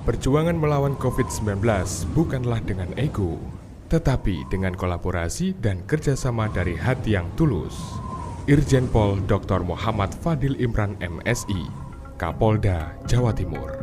Perjuangan melawan COVID-19 bukanlah dengan ego, tetapi dengan kolaborasi dan kerjasama dari hati yang tulus. Irjen Pol Dr. Muhammad Fadil Imran MSI, Kapolda, Jawa Timur.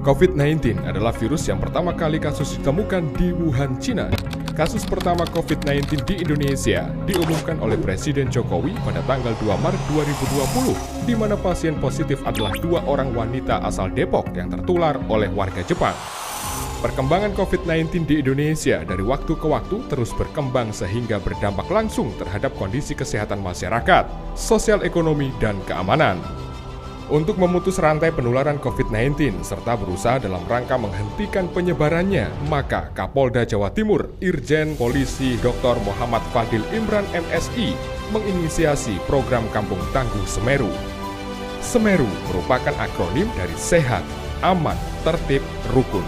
COVID-19 adalah virus yang pertama kali kasus ditemukan di Wuhan, Cina. Kasus pertama COVID-19 di Indonesia diumumkan oleh Presiden Jokowi pada tanggal 2 Maret 2020, di mana pasien positif adalah 2 orang wanita asal Depok yang tertular oleh warga Jepang. Perkembangan COVID-19 di Indonesia dari waktu ke waktu terus berkembang sehingga berdampak langsung terhadap kondisi kesehatan masyarakat, sosial ekonomi, dan keamanan. Untuk memutus rantai penularan COVID-19 serta berusaha dalam rangka menghentikan penyebarannya, maka Kapolda Jawa Timur, Irjen Polisi Dr. Muhammad Fadil Imran MSI, menginisiasi program Kampung Tangguh Semeru. Semeru merupakan akronim dari sehat, aman, tertib, rukun.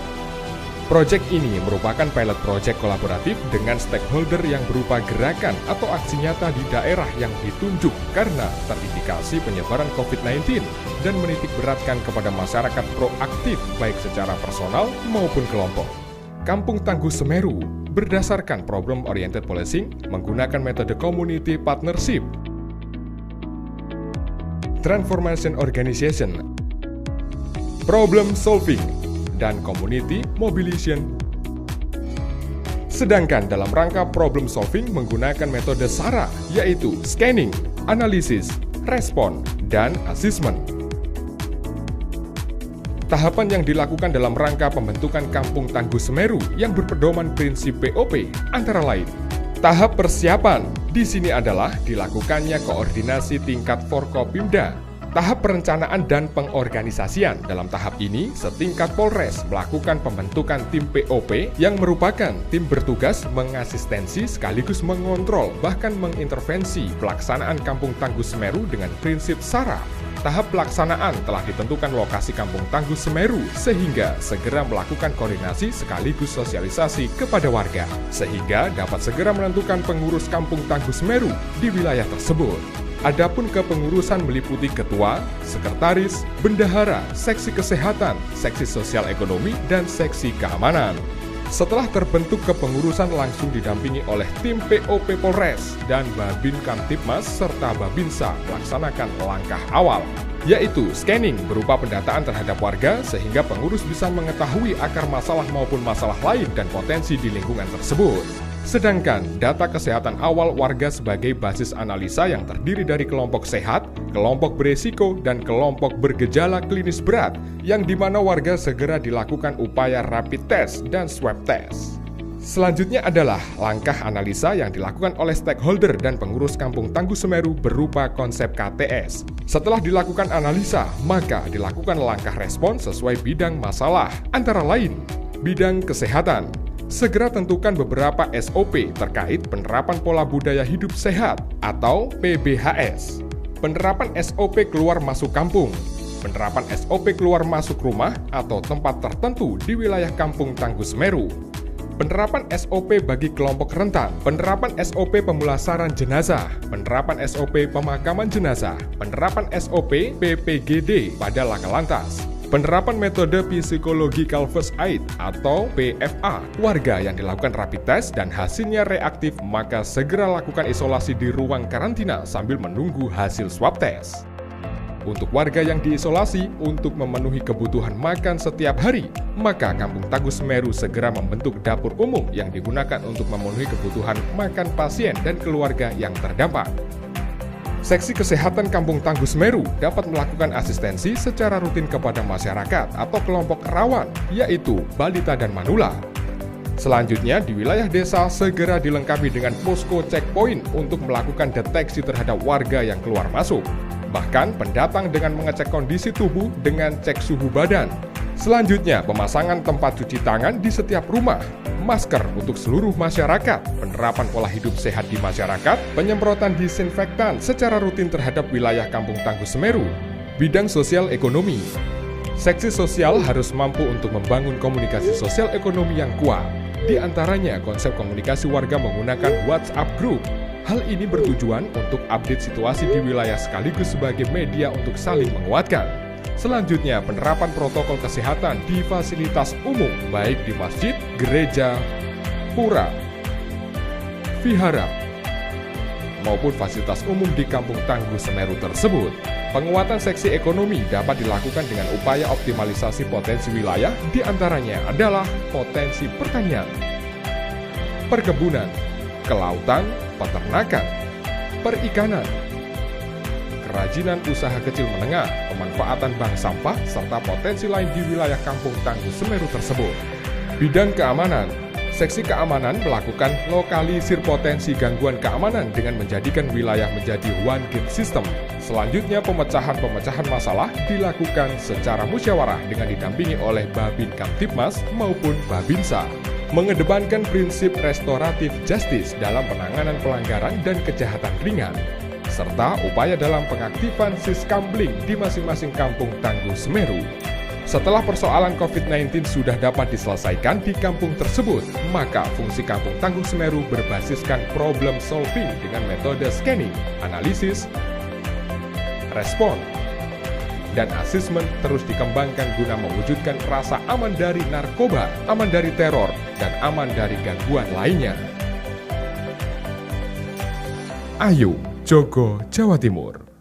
Proyek ini merupakan pilot project kolaboratif dengan stakeholder yang berupa gerakan atau aksi nyata di daerah yang ditunjuk karena terindikasi penyebaran COVID-19 dan menitik beratkan kepada masyarakat proaktif baik secara personal maupun kelompok. Kampung Tangguh Semeru berdasarkan problem-oriented policing menggunakan metode community partnership, transformation organization, problem solving, dan community mobilization. Sedangkan dalam rangka problem solving menggunakan metode SARA, yaitu scanning, analisis, respon, dan assessment. Tahapan yang dilakukan dalam rangka pembentukan Kampung Tangguh Semeru yang berpedoman prinsip POP antara lain. Tahap persiapan di sini adalah dilakukannya koordinasi tingkat Forkopimda. Tahap perencanaan dan pengorganisasian. Dalam tahap ini, setingkat Polres melakukan pembentukan tim POP yang merupakan tim bertugas mengasistensi sekaligus mengontrol bahkan mengintervensi pelaksanaan Kampung Tangguh Semeru dengan prinsip SARA. Tahap pelaksanaan telah ditentukan lokasi Kampung Tangguh Semeru sehingga segera melakukan koordinasi sekaligus sosialisasi kepada warga sehingga dapat segera menentukan pengurus Kampung Tangguh Semeru di wilayah tersebut. Adapun kepengurusan meliputi ketua, sekretaris, bendahara, seksi kesehatan, seksi sosial ekonomi, dan seksi keamanan. Setelah terbentuk kepengurusan langsung didampingi oleh tim POP Polres dan Babin Kamtibmas serta Babinsa melaksanakan langkah awal, yaitu scanning berupa pendataan terhadap warga sehingga pengurus bisa mengetahui akar masalah maupun masalah lain dan potensi di lingkungan tersebut. Sedangkan data kesehatan awal warga sebagai basis analisa yang terdiri dari kelompok sehat, kelompok beresiko, dan kelompok bergejala klinis berat, yang dimana warga segera dilakukan upaya rapid test dan swab test. Selanjutnya adalah langkah analisa yang dilakukan oleh stakeholder dan pengurus Kampung Tangguh Semeru berupa konsep KTS. Setelah dilakukan analisa, maka dilakukan langkah respon sesuai bidang masalah, antara lain bidang kesehatan. Segera tentukan beberapa SOP terkait penerapan pola budaya hidup sehat atau PBHS. Penerapan SOP keluar masuk kampung. Penerapan SOP keluar masuk rumah atau tempat tertentu di wilayah Kampung Tangguh Semeru. Penerapan SOP bagi kelompok rentan. Penerapan SOP pemulasaran jenazah. Penerapan SOP pemakaman jenazah. Penerapan SOP PPGD pada laka lantas. Penerapan metode Psychological First Aid atau PFA. Warga yang dilakukan rapid test dan hasilnya reaktif maka segera lakukan isolasi di ruang karantina sambil menunggu hasil swab test. Untuk warga yang diisolasi untuk memenuhi kebutuhan makan setiap hari, maka Kampung Tangguh Semeru segera membentuk dapur umum yang digunakan untuk memenuhi kebutuhan makan pasien dan keluarga yang terdampak. Seksi Kesehatan Kampung Tangguh Semeru dapat melakukan asistensi secara rutin kepada masyarakat atau kelompok rawan, yaitu balita dan manula. Selanjutnya, di wilayah desa segera dilengkapi dengan posko checkpoint untuk melakukan deteksi terhadap warga yang keluar masuk. Bahkan pendatang dengan mengecek kondisi tubuh dengan cek suhu badan. Selanjutnya, pemasangan tempat cuci tangan di setiap rumah, masker untuk seluruh masyarakat, penerapan pola hidup sehat di masyarakat, penyemprotan disinfektan secara rutin terhadap wilayah Kampung Tangguh Semeru, bidang sosial ekonomi. Seksi sosial harus mampu untuk membangun komunikasi sosial ekonomi yang kuat. Di antaranya konsep komunikasi warga menggunakan WhatsApp Group. Hal ini bertujuan untuk update situasi di wilayah sekaligus sebagai media untuk saling menguatkan. Selanjutnya, penerapan protokol kesehatan di fasilitas umum, baik di masjid, gereja, pura, vihara, maupun fasilitas umum di Kampung Tangguh Semeru tersebut. Penguatan seksi ekonomi dapat dilakukan dengan upaya optimalisasi potensi wilayah, di antaranya adalah potensi pertanian, perkebunan, kelautan, peternakan, perikanan, kerajinan usaha kecil menengah, pemanfaatan bank sampah, serta potensi lain di wilayah Kampung Tangguh Semeru tersebut. Bidang keamanan. Seksi keamanan melakukan lokalisir potensi gangguan keamanan dengan menjadikan wilayah menjadi one gate system. Selanjutnya, pemecahan masalah dilakukan secara musyawarah dengan didampingi oleh Babin Kamtibmas maupun Babinsa. Mengedepankan prinsip restoratif justice dalam penanganan pelanggaran dan kejahatan ringan, serta upaya dalam pengaktifan Siskambling di masing-masing Kampung Tangguh Semeru. Setelah persoalan COVID-19 sudah dapat diselesaikan di kampung tersebut, maka fungsi Kampung Tangguh Semeru berbasiskan problem solving dengan metode scanning, analisis, respon, dan asesmen terus dikembangkan guna mewujudkan rasa aman dari narkoba, aman dari teror, dan aman dari gangguan lainnya. Ayu, Jogo, Jawa Timur.